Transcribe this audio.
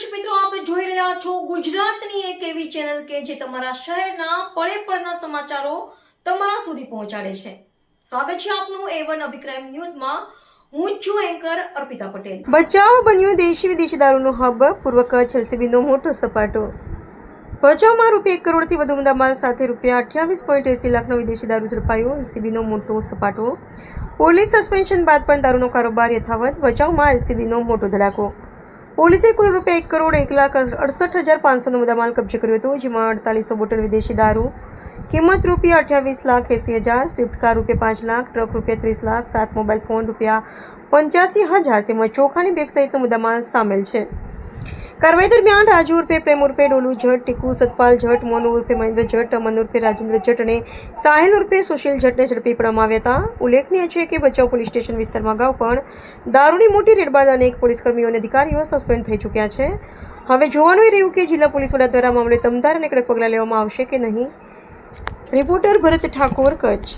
દર્શક મિત્રો, આપ જોઈ રહ્યા છો ગુજરાતની એક એવી ચેનલ કે જે તમારા શહેરના પળે પળના સમાચારો તમારા સુધી પહોંચાડે છે. સ્વાગત છે આપનું A1 અભિક્રાઇમ ન્યૂઝમાં. હું છું એન્કર અર્પિતા પટેલ. બચાવ બન્યો દેશી વિદેશી દારૂનો હબ. પૂર્વ કચ્છ એલસીબીનો મોટો સપાટો. બચાવમાં ₹1 કરોડથી વધુ મુદ્દામાલ સાથે ₹28.80 લાખનો વિદેશી દારૂ ઝડપાયો. એલસીબીનો મોટો સપાટો. પોલીસ સસ્પેન્શન બાદ પણ દારૂનો કારોબાર યથાવત. બચાવમાં એલસીબીનો મોટો ધડાકો. પોલીસે કુલ ₹1,68,500નો મુદ્દામાલ કબજે કર્યો હતો, જેમાં 4800 બોટલ વિદેશી દારૂ, કિંમત ₹28,80,000, Swift car ₹5 lakh, truck ₹30 lakh, 7 mobile phone ₹85,000 તેમજ ચોખાની બેગ સહિતનો મુદ્દામાલ સામેલ છે. કાર્યવાહી દરમિયાન રાજુ ઉર્ફે પ્રેમ ઉર્ફે ડોલુ જટ, ટીકુ સતપાલ જટ, મોનુ ઉર્ફે મહેન્દ્ર જટ, અમન ઉર્ફે રાજેન્દ્ર જટ અને સાહિલ ઉર્ફે સુશીલ જટને ઝડપી પાડવામાં આવ્યા હતા. ઉલ્લેખનીય છે કે ભચાઉ પોલીસ સ્ટેશન વિસ્તારમાં અગાઉ પણ દારૂની મોટી રેડ બાદ અનેક પોલીસકર્મીઓ અને અધિકારીઓ સસ્પેન્ડ થઈ ચૂક્યા છે. હવે જોવાનું એ રહ્યું કે જિલ્લા પોલીસ વડા દ્વારા મામલે દમદાર અને કડક પગલાં લેવામાં આવશે કે નહીં. રિપોર્ટર ભરત ઠાકોર, કચ્છ.